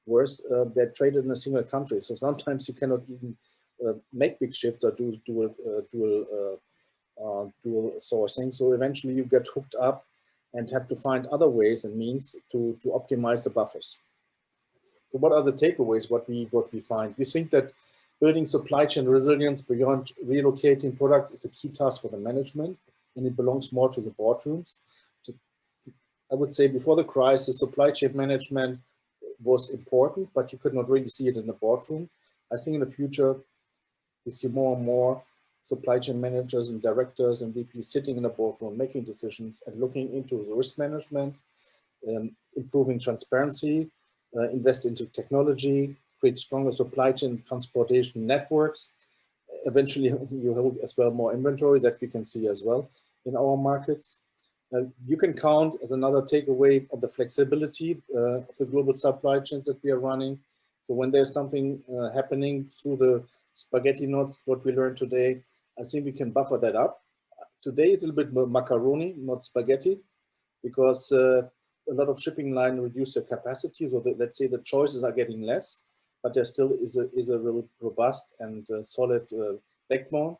worth, they're traded in a single country. So sometimes you cannot even make big shifts or do dual sourcing. So eventually you get hooked up and have to find other ways and means to optimize the buffers. So what are the takeaways, what we find? We think that building supply chain resilience beyond relocating products is a key task for the management, and it belongs more to the boardrooms. I would say before the crisis, supply chain management was important, but you could not really see it in the boardroom. I think in the future, we see more and more supply chain managers and directors and VPs sitting in the boardroom, making decisions and looking into the risk management, improving transparency, invest into technology, create stronger supply chain transportation networks. Eventually, you hold as well more inventory that we can see as well in our markets. You can count as another takeaway of the flexibility of the global supply chains that we are running. So when there's something happening through the spaghetti knots, what we learned today, I think we can buffer that up. Today it's a little bit more macaroni, not spaghetti, because a lot of shipping line reduce their capacity. So let's say the choices are getting less, but there still is a real robust and solid backbone.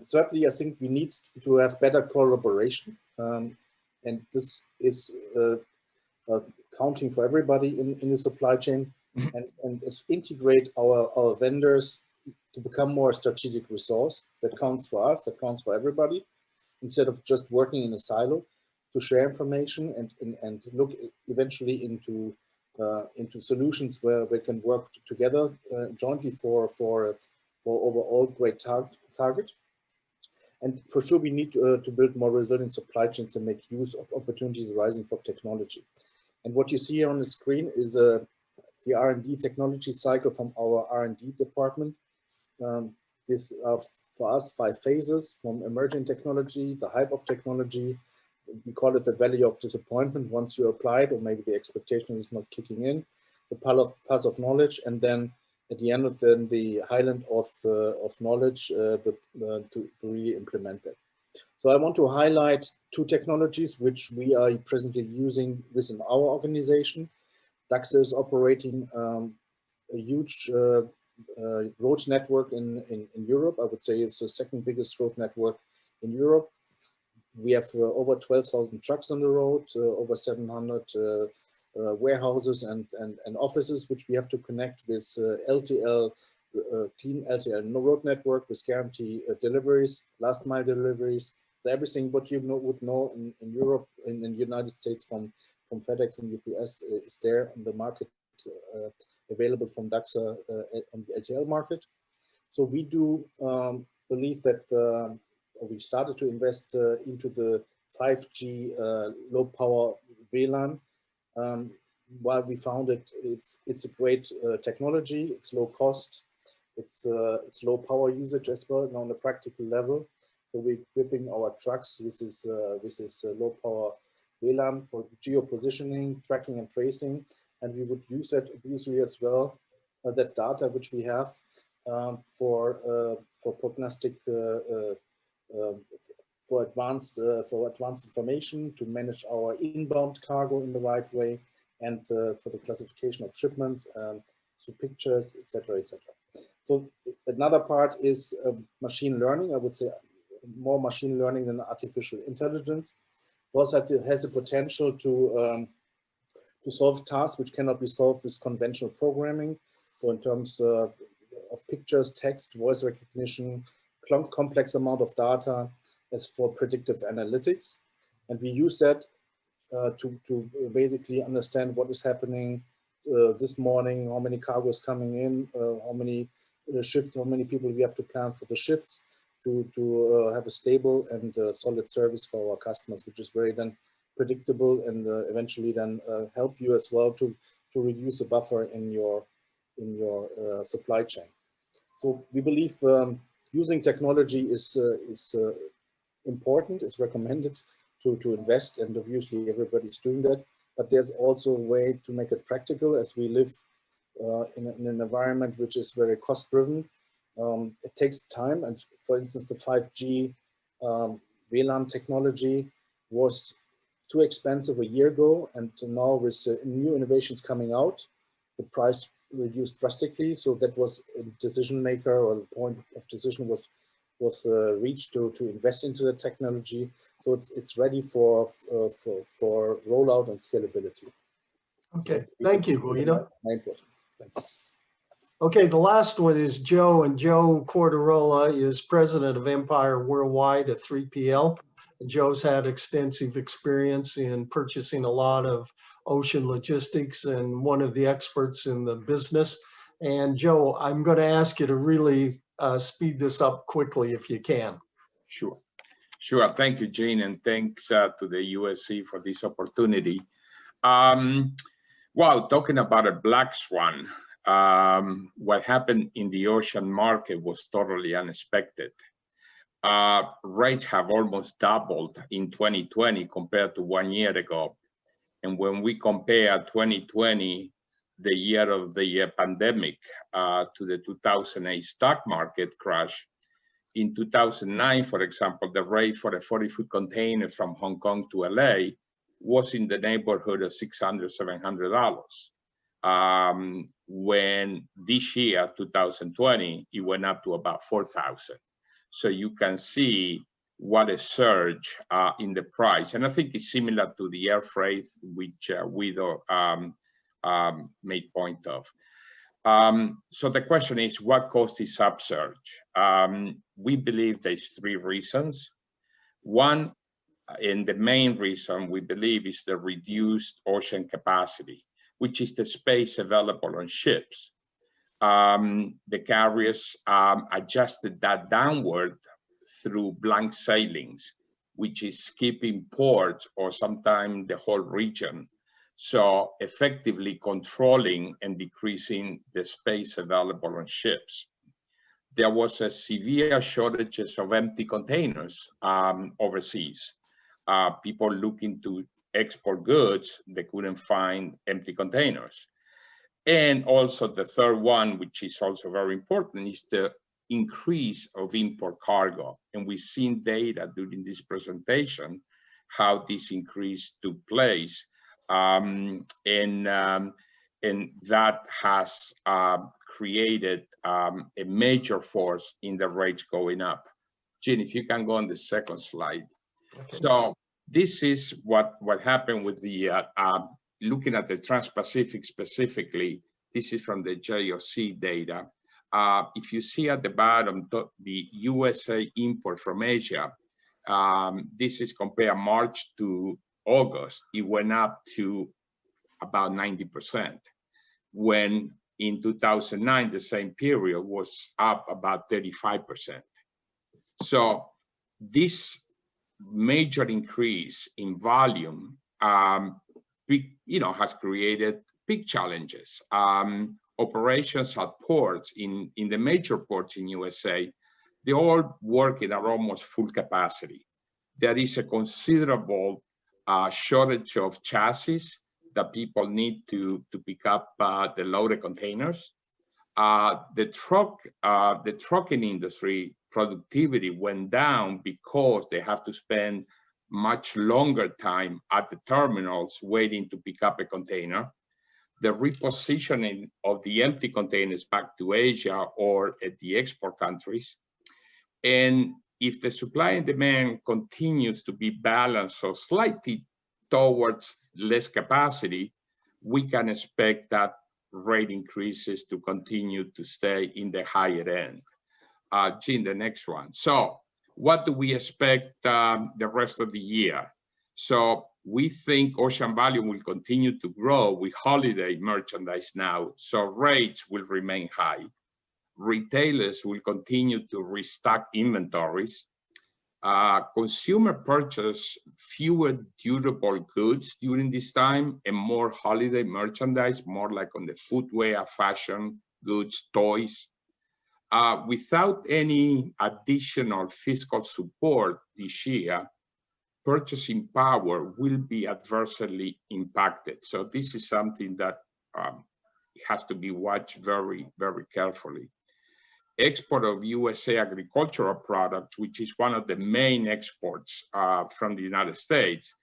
Certainly, I think we need to have better collaboration, and this is counting for everybody in the supply chain, and integrate our vendors to become more strategic resource that counts for us, that counts for everybody, instead of just working in a silo, to share information and look eventually into solutions where we can work together jointly for overall great target. And for sure, we need to build more resilient supply chains and make use of opportunities arising from technology. And what you see here on the screen is the R&D technology cycle from our R&D department. This are for us 5 phases: from emerging technology, the hype of technology. We call it the valley of disappointment once you applied, or maybe the expectation is not kicking in. The path of knowledge, and then at the end of the highland of knowledge to really implement that. So I want to highlight 2 technologies which we are presently using within our organization. DACHSER is operating a huge road network in Europe. I would say it's the 2nd biggest road network in Europe. We have over 12,000 trucks on the road, over 700 warehouses and offices, which we have to connect with LTL, clean LTL road network with guarantee deliveries, last mile deliveries. So everything what you would know in Europe, in the United States from FedEx and UPS is there on the market, available from DACHSER on the LTL market. So we do believe that we started to invest into the 5G low power VLAN. While we found it's a great technology, it's low cost, it's low power usage as well on a practical level. So we're equipping our trucks with this low power VLAN for geo positioning, tracking and tracing, and we would use that obviously as well, that data which we have for prognostic for advanced information to manage our inbound cargo in the right way, and for the classification of shipments, so pictures, etc., etc. So another part is machine learning. I would say more machine learning than artificial intelligence. Also, it has the potential to solve tasks which cannot be solved with conventional programming. So in terms of pictures, text, voice recognition, complex amount of data as for predictive analytics. And we use that to basically understand what is happening this morning, how many cargoes coming in, how many shifts, how many people we have to plan for the shifts to have a stable and solid service for our customers, which is very then predictable and eventually then help you as well to reduce the buffer in your supply chain. So we believe using technology is important, is recommended to invest, and obviously everybody's doing that. But there's also a way to make it practical, as we live in an environment which is very cost driven. It takes time, and for instance, the 5G VLAN technology was too expensive a year ago, and now with new innovations coming out, the price reduced drastically. So that was a decision maker, or the point of decision was reached to invest into the technology. So it's ready for rollout and scalability. Okay, thank you, Guido. Thanks. Okay, the last one is Joe, and Joe Quartarolo is president of Empire Worldwide at 3PL. And Joe's had extensive experience in purchasing a lot of ocean logistics and one of the experts in the business. And Joe, I'm going to ask you to really speed this up quickly if you can. Sure. Sure. Thank you, Gene, and thanks to the USC for this opportunity. Well, talking about a black swan, what happened in the ocean market was totally unexpected. Rates have almost doubled in 2020 compared to 1 year ago. And when we compare 2020, the year of the pandemic, to the 2008 stock market crash, in 2009, for example, the rate for a 40-foot container from Hong Kong to LA was in the neighborhood of $600, $700. When this year, 2020, it went up to about 4,000. So you can see what a surge in the price. And I think it's similar to the air freight, which Guido made point of. So the question is, what caused this upsurge? We believe there's 3 reasons. One, and the main reason we believe, is the reduced ocean capacity, which is the space available on ships. The carriers adjusted that downward through blank sailings, which is skipping ports or sometimes the whole region. So effectively controlling and decreasing the space available on ships. There was a severe shortages of empty containers overseas. People looking to export goods, they couldn't find empty containers. And also the third one, which is also very important, is the increase of import cargo. And we've seen data during this presentation, how this increase took place. And that has created a major force in the rates going up. Gene, if you can go on the second slide. Okay. So this is what happened with the, looking at the Trans-Pacific specifically. This is from the JOC data. If you see at the bottom, the USA import from Asia, this is compare March to August, it went up to about 90%, when in 2009, the same period was up about 35%. So this major increase in volume, has created big challenges. Operations at ports, in the major ports in USA, they all working at almost full capacity. There is a considerable shortage of chassis that people need to pick up the loaded containers. The trucking industry productivity went down because they have to spend much longer time at the terminals waiting to pick up a container. The repositioning of the empty containers back to Asia or at the export countries. And if the supply and demand continues to be balanced or slightly towards less capacity, we can expect that rate increases to continue to stay in the higher end. Gene, the next one. So what do we expect the rest of the year? So we think ocean volume will continue to grow with holiday merchandise now, so rates will remain high. Retailers will continue to restock inventories. Consumer purchase fewer durable goods during this time and more holiday merchandise, more like on the footwear, fashion, goods, toys. Without any additional fiscal support this year, purchasing power will be adversely impacted. So this is something that has to be watched very, very carefully. Export of USA agricultural products, which is one of the main exports from the United States,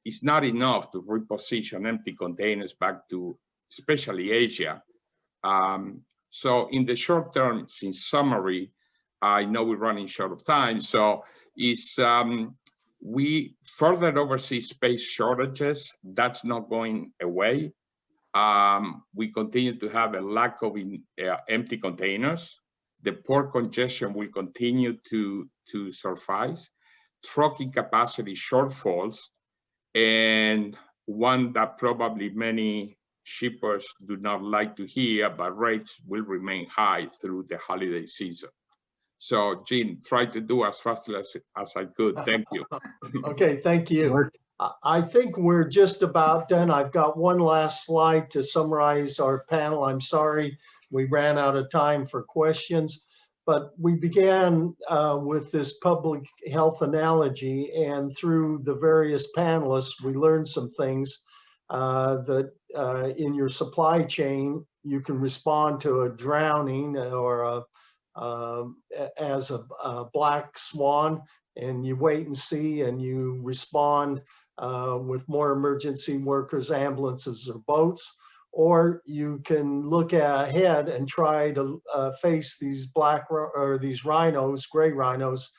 is not enough to reposition empty containers back to especially Asia. So in the short term, in summary, I know we're running short of time, so we further overseas space shortages, that's not going away. We continue to have a lack of empty containers. The port congestion will continue to surface. Trucking capacity shortfalls, and one that probably many shippers do not like to hear, but rates will remain high through the holiday season. So, Gene, try to do as fast as I could. Thank you. Okay, thank you. I think we're just about done. I've got one last slide to summarize our panel. I'm sorry we ran out of time for questions, but we began with this public health analogy, and through the various panelists, we learned some things that in your supply chain, you can respond to a drowning or as a black swan, and you wait and see, and you respond with more emergency workers, ambulances, or boats. Or you can look ahead and try to face these these rhinos, gray rhinos,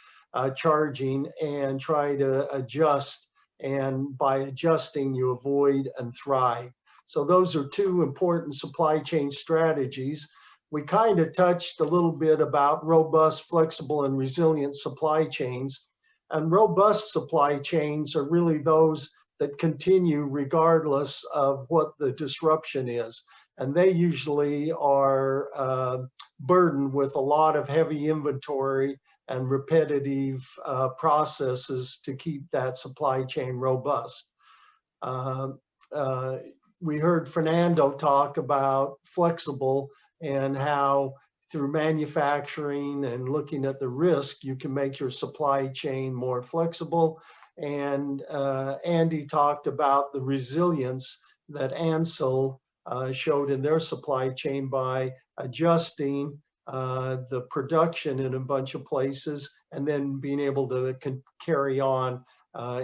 charging, and try to adjust. And by adjusting, you avoid and thrive. So those are two important supply chain strategies. We kind of touched a little bit about robust, flexible, and resilient supply chains. And robust supply chains are really those that continue regardless of what the disruption is. And they usually are burdened with a lot of heavy inventory and repetitive processes to keep that supply chain robust. We heard Fernando talk about flexible and how through manufacturing and looking at the risk, you can make your supply chain more flexible. And Andy talked about the resilience that Ansell showed in their supply chain by adjusting the production in a bunch of places and then being able to carry on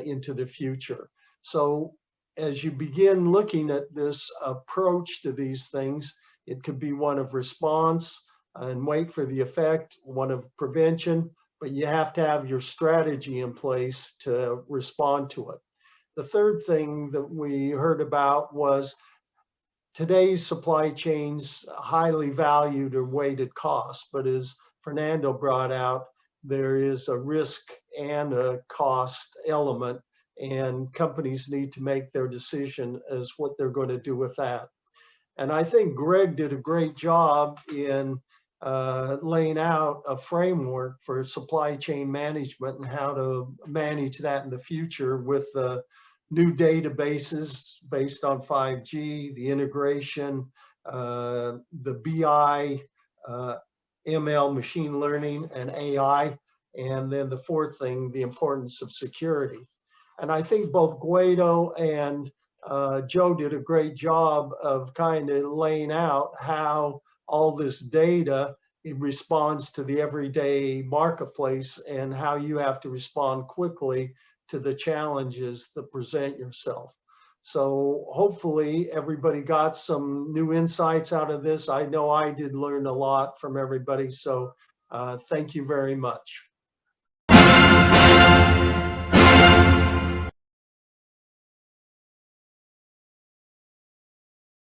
into the future. So as you begin looking at this approach to these things, it could be one of response and wait for the effect, one of prevention, but you have to have your strategy in place to respond to it. The third thing that we heard about was today's supply chains highly valued or weighted costs, but as Fernando brought out, there is a risk and a cost element, and companies need to make their decision as what they're going to do with that. And I think Greg did a great job in laying out a framework for supply chain management and how to manage that in the future with the new databases based on 5G, the integration, the BI, ML, machine learning, and AI. And then the fourth thing, the importance of security. And I think both Guido and Joe did a great job of kind of laying out how all this data, it responds to the everyday marketplace and how you have to respond quickly to the challenges that present yourself. So hopefully everybody got some new insights out of this. I know I did learn a lot from everybody. So thank you very much.